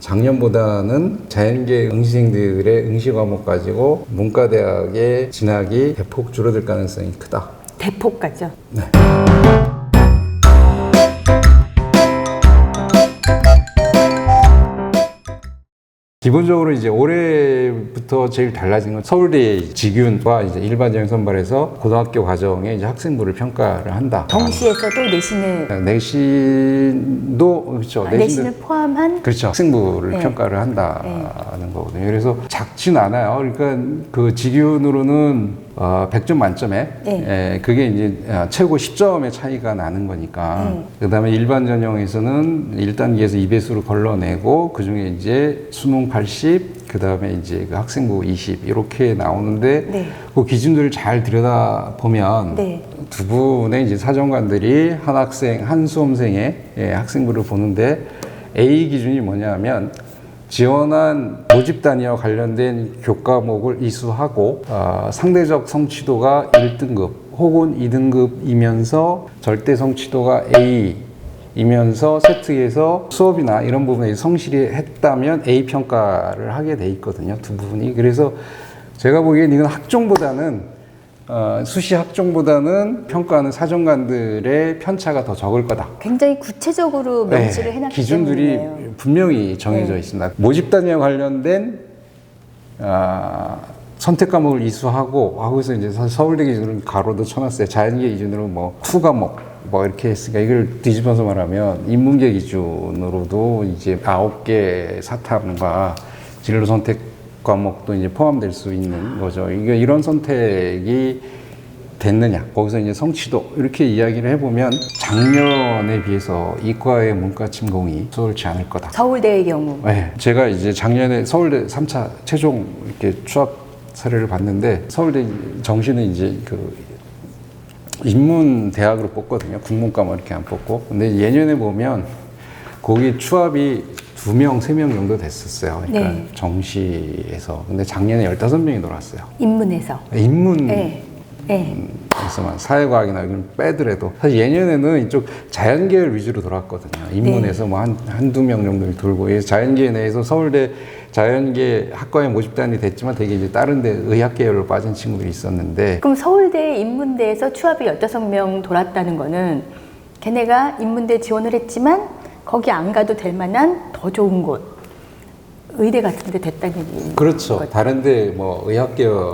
작년보다는 자연계 응시생들의 응시 과목 가지고 문과대학에 진학이 대폭 줄어들 가능성이 크다. 대폭까지요? 네. 기본적으로 이제 올해부터 제일 달라진 건 서울대의 직윤과 이제 일반 전형 선발에서 고등학교 과정에 이제 학생부를 평가를 한다. 정시에서도 내신을 내신도 그렇죠. 내신을 포함한 그렇죠. 학생부를 네. 평가를 한다는 거거든요. 그래서 작진 않아요. 그러니까 그 직윤으로는 100점 만점에 네. 그게 이제 최고 10점의 차이가 나는 거니까. 그다음에 일반 전형에서는 1단계에서 2배수를 걸러내고 그중에 이제 수능 80, 그다음에 이제 그 학생부 20 이렇게 나오는데 네. 그 기준들을 잘 들여다 보면 네. 두 분의 이제 사정관들이 한 수험생의 학생부를 보는데 A 기준이 뭐냐면 지원한 모집 단위와 관련된 교과목을 이수하고 상대적 성취도가 1등급 혹은 2등급이면서 절대 성취도가 A이면서 세트에서 수업이나 이런 부분에 성실히 했다면 A 평가를 하게 돼 있거든요. 두 부분이. 그래서 제가 보기엔 이건 학종보다는 수시 학종보다는 평가하는 사정관들의 편차가 더 적을 거다. 굉장히 구체적으로 명시를 해놨기 기준들이 때문이에요. 분명히 정해져 있습니다. 모집 단위와 관련된 선택 과목을 이수하고 하고서 이제 서울대 기준으로 가로도 쳐놨어요. 자연계 기준으로 뭐 후과목 뭐 이렇게 했으니까 이걸 뒤집어서 말하면 인문계 기준으로도 이제 9개 사탐과 진로 선택 과목도 이제 포함될 수 있는 거죠. 이게 이런 선택이 됐느냐, 거기서 이제 성취도 이렇게 이야기를 해보면 작년에 비해서 이과의 문과 침공이 수월치 않을 거다. 서울대의 경우. 네, 제가 이제 작년에 서울대 3차 최종 이렇게 취업 사례를 봤는데 서울대 정시는 이제 그 인문 대학으로 뽑거든요. 국문과 뭐 이렇게 안 뽑고. 근데 예년에 보면 거기 추합이 2명, 3명 정도 됐었어요. 그러니까 네. 정시에서. 근데 작년에 15명이 돌았어요. 인문에서. 인문에서만 네. 네. 사회과학이나 이런 빼더라도 사실 예년에는 이쪽 자연계열 위주로 돌았거든요. 인문에서 뭐 한두 명 정도 돌고 자연계 내에서 서울대 자연계 학과에 모집단이 됐지만 되게 이제 다른 데 의학계열로 빠진 친구들이 있었는데 그럼 서울대 인문대에서 추합이 15명 돌았다는 거는 걔네가 인문대 지원을 했지만 거기 안 가도 될 만한 더 좋은 곳 의대 같은 데 됐다는 얘기인 그렇죠. 거죠. 다른데 뭐 의학계열을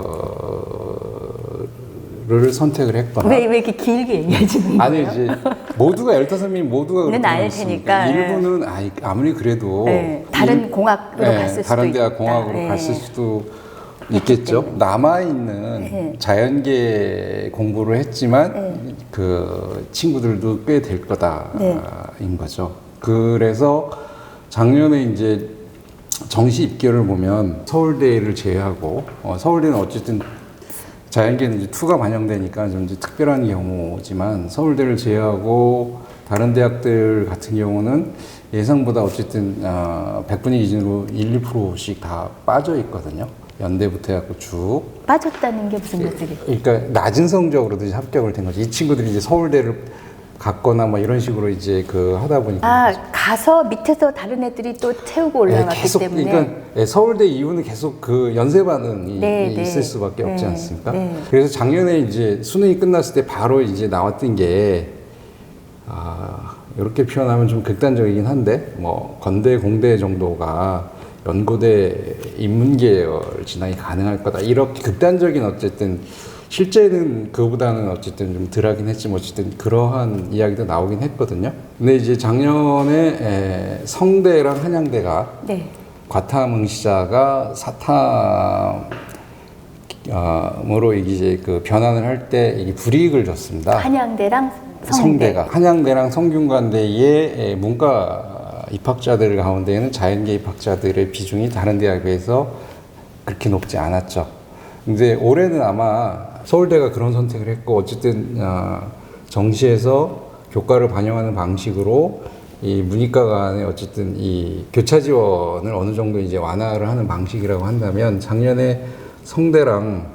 선택을 했거나 왜 이렇게 길게 얘기하시는 거예요? 아니 이제 모두가 15명이 모두가 그렇게 알 있으니까 테니까. 일부는 아무리 그래도 다른 공학으로 갔을 수도 다른 대학 있다. 공학으로 갔을 수도 있겠죠. 남아있는 자연계 공부를 했지만 그 친구들도 꽤 될 거다인 거죠. 그래서 작년에 이제 정시 입결을 보면 서울대를 제외하고 서울대는 어쨌든 자연계는 이제 투가 반영되니까 좀 이제 특별한 경우지만 서울대를 제외하고 다른 대학들 같은 경우는 예상보다 어쨌든 100분위 기준으로 1, 2%씩 다 빠져 있거든요. 연대부터 해갖고 쭉. 빠졌다는 게 무슨 말이에요? 그러니까 낮은 성적으로도 이제 합격을 된 거죠. 이 친구들이 이제 서울대를 갔거나 뭐 이런 식으로 이제 그 하다 보니까. 가서 밑에서 다른 애들이 또 채우고 올라갔기 계속, 때문에. 그러니까 서울대 이후는 계속 그 연세 반응이 있을 수밖에 없지 않습니까? 그래서 작년에 이제 수능이 끝났을 때 바로 이제 나왔던 게 이렇게 표현하면 좀 극단적이긴 한데 뭐 건대 공대 정도가 연고대 인문계열 진학이 가능할 거다 이렇게 극단적인 어쨌든 실제는 그보다는 어쨌든 좀 덜하긴 했지만 어쨌든 그러한 이야기도 나오긴 했거든요. 근데 이제 작년에 성대랑 한양대가 과탐 응시자가 사탐으로 이제 그 변환을 할 때 이게 불이익을 줬습니다. 한양대랑 성대가 한양대랑 성균관대의 문과 입학자들 가운데에는 자연계 입학자들의 비중이 다른 대학에 비해서 그렇게 높지 않았죠. 근데 올해는 아마 서울대가 그런 선택을 했고 어쨌든 정시에서 교과를 반영하는 방식으로 이 문이과 간의 어쨌든 이 교차 지원을 어느 정도 이제 완화를 하는 방식이라고 한다면 작년에 성대랑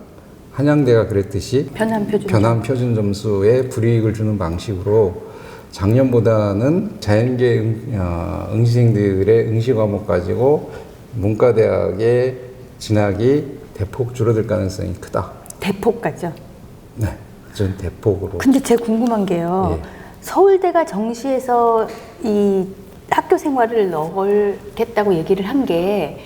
한양대가 그랬듯이 변환 표준 점수에 불이익을 주는 방식으로 작년보다는 자연계 응시생들의 응시 과목 가지고 문과대학에 진학이 대폭 줄어들 가능성이 크다. 대폭까지요. 네, 전 대폭으로. 근데 제가 궁금한 게요. 예. 서울대가 정시에서 이 학교 생활을 넣겠다고 얘기를 한 게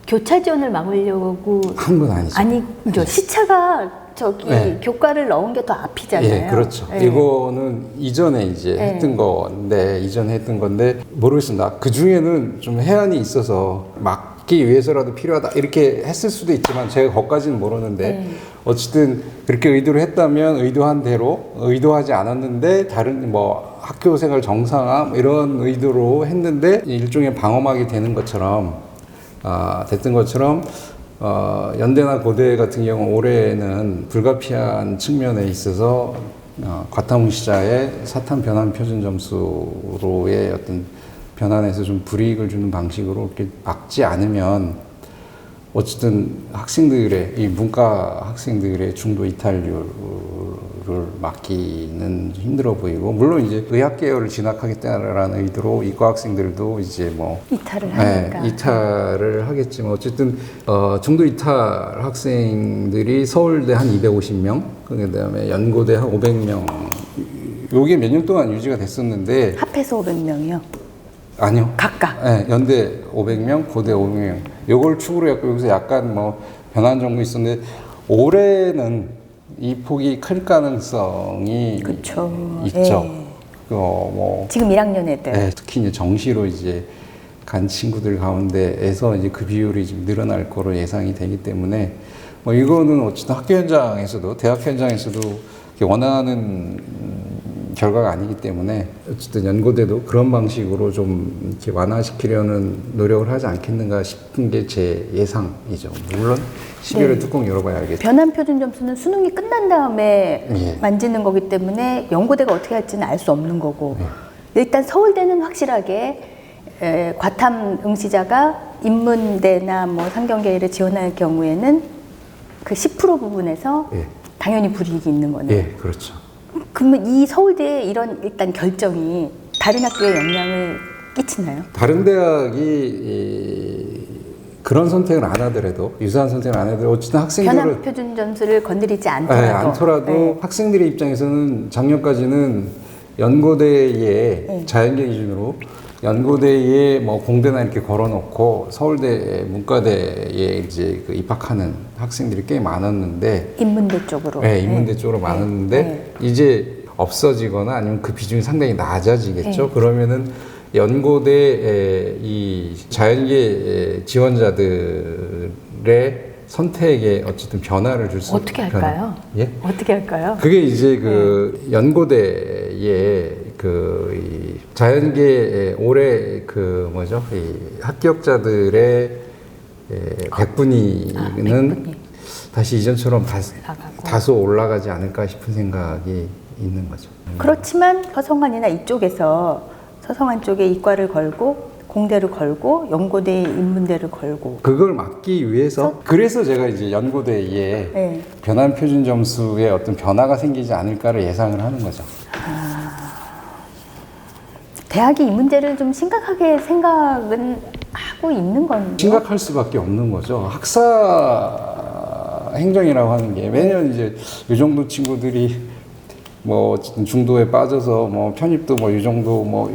교차 지원을 막으려고 한 건 아니죠. 아니죠. 시차가 저기 네. 교과를 넣은 게 더 앞이잖아요. 예, 그렇죠. 예. 이거는 이전에 이제 네. 했던 건데 모르겠습니다. 그 중에는 좀 해안이 있어서 막기 위해서라도 필요하다 이렇게 했을 수도 있지만 제가 거기까지는 모르는데 네. 어쨌든 그렇게 의도를 했다면 의도한 대로 의도하지 않았는데 다른 뭐 학교 생활 정상화 뭐 이런 의도로 했는데 일종의 방어막이 되는 것처럼 됐던 것처럼 연대나 고대 같은 경우 올해는 불가피한 측면에 있어서 과탐응시자의 사탐 변환 표준 점수로의 어떤 변환에서 좀 불이익을 주는 방식으로 이렇게 막지 않으면 어쨌든 학생들의 이 문과 학생들의 중도 이탈률을 막기는 힘들어 보이고 물론 이제 의학 계열을 진학하겠다라는 의도로 이과 학생들도 이제 뭐 이탈을 하니까. 이탈을 하겠지만 어쨌든 중도 이탈 학생들이 서울대 한 250명 그다음에 연고대 한 500명 요게 몇 년 동안 유지가 됐었는데 합해서 500명이요. 아니요. 각각. 네, 연대 500명, 고대 500명. 요걸 축으로 해서 여기서 약간 뭐 변환 정도 있었는데 올해는 이 폭이 클 가능성이 그쵸. 있죠. 예. 뭐 지금 1학년 애들. 네, 특히 이제 정시로 이제 간 친구들 가운데에서 이제 그 비율이 좀 늘어날 거로 예상이 되기 때문에 뭐 이거는 어쨌든 학교 현장에서도 대학 현장에서도 이렇게 원하는 결과가 아니기 때문에 어쨌든 연고대도 그런 방식으로 좀 이렇게 완화시키려는 노력을 하지 않겠는가 싶은 게 제 예상이죠. 물론 12월에 네. 뚜껑 열어봐야 알겠죠. 변환 표준 점수는 수능이 끝난 다음에 예. 만지는 거기 때문에 연고대가 어떻게 할지는 알 수 없는 거고 예. 일단 서울대는 확실하게 과탐 응시자가 인문대나 뭐 상경계열에 지원할 경우에는 그 10% 부분에서 예. 당연히 불이익이 있는 거네요. 예, 그렇죠. 그러면 이 서울대의 이런 일단 결정이 다른 학교에 영향을 끼치나요? 다른 대학이 그런 선택을 안 하더라도 유사한 선택을 안 하더라도 어쨌든 학생들은 변환 표준 점수를 건드리지 않더라도. 네. 학생들의 입장에서는 작년까지는 연고대에 네. 자연계 기준으로 연고대에 뭐 공대나 이렇게 걸어놓고 서울대 문과대에 이제 그 입학하는 학생들이 꽤 많았는데 인문대 쪽으로. 네, 인문대 쪽으로 많았는데 이제 없어지거나 아니면 그 비중이 상당히 낮아지겠죠. 그러면은 연고대 이 자연계 지원자들의 선택에 어쨌든 변화를 줄 수 어떻게 할까요? 예? 어떻게 할까요? 그게 이제 그 연고대의 이 자연계 올해 그 뭐죠? 이 합격자들의 100분위는 100분위. 다시 이전처럼 나가고. 다소 올라가지 않을까 싶은 생각이 있는 거죠. 그렇지만 서성한이나 이쪽에서 서성한 쪽에 이과를 걸고 공대를 걸고 연고대에 인문대를 걸고 그걸 막기 위해서 그래서 제가 이제 연고대에 네. 변환 표준 점수에 어떤 변화가 생기지 않을까를 예상을 하는 거죠. 대학이 이 문제를 좀 심각하게 생각은 하고 있는 건데 심각할 수밖에 없는 거죠. 학사 행정이라고 하는 게 매년 이제 이 정도 친구들이 뭐 어쨌든 중도에 빠져서 뭐 편입도 뭐 이 정도 뭐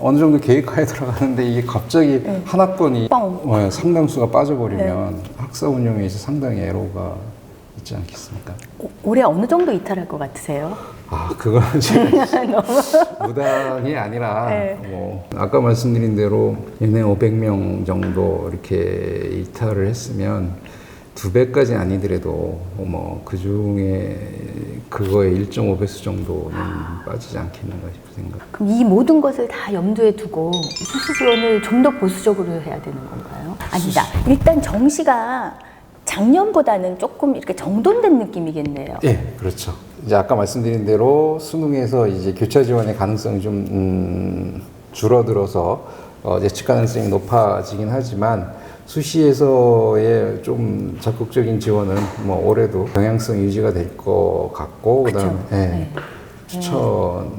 어느 정도 계획하에 들어가는데 이게 갑자기 한 학번이 뻥. 상당수가 빠져버리면 학사 운영에 있어 상당히 애로가 있지 않겠습니까? 올해 어느 정도 이탈할 것 같으세요? 그건 제가 무당이 아니라 네. 뭐 아까 말씀드린 대로 연애 500명 정도 이렇게 이탈을 했으면 2배까지 아니더라도 뭐 그 중에 그거의 1.5배수 정도는 빠지지 않겠는가 싶은 생각. 그럼 이 모든 것을 다 염두에 두고 수시 지원을 좀 더 보수적으로 해야 되는 건가요? 아니다. 일단 정시가 작년보다는 조금 이렇게 정돈된 느낌이겠네요. 예, 그렇죠. 이제 아까 말씀드린 대로 수능에서 이제 교차 지원의 가능성이 좀 줄어들어서 예측 가능성이 높아지긴 하지만 수시에서의 좀 적극적인 지원은 뭐 올해도 경향성 유지가 될 것 같고 그다음에 추천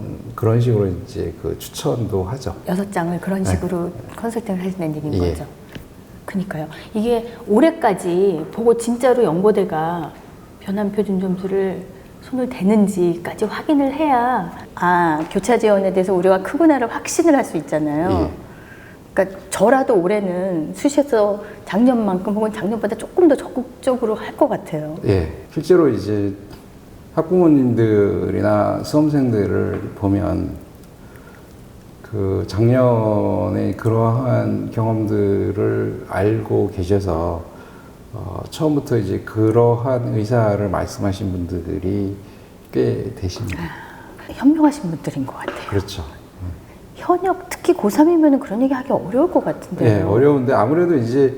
그런 식으로 이제 그 추천도 하죠. 6장을 그런 식으로 컨설팅을 해주는 얘기인 예. 거죠. 그러니까요. 이게 올해까지 보고 진짜로 연고대가 변환 표준 점수를 손을 대는지까지 확인을 해야 교차 지원에 대해서 우려가 크구나를 확신을 할 수 있잖아요. 예. 그러니까 저라도 올해는 수시에서 작년만큼 혹은 작년보다 조금 더 적극적으로 할 것 같아요. 예, 실제로 이제 학부모님들이나 수험생들을 보면 그 작년에 그러한 경험들을 알고 계셔서 처음부터 이제 그러한 의사를 말씀하신 분들이 꽤 되십니다. 현명하신 분들인 것 같아요. 그렇죠. 현역 특히 고3이면 그런 얘기 하기 어려울 것 같은데요. 네, 어려운데 아무래도 이제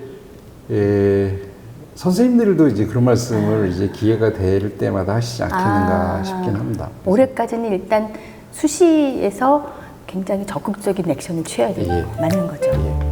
선생님들도 이제 그런 말씀을 이제 기회가 될 때마다 하시지 않겠는가 싶긴 합니다. 올해까지는 일단 수시에서 굉장히 적극적인 액션을 취해야 예. 맞는 거죠. 예.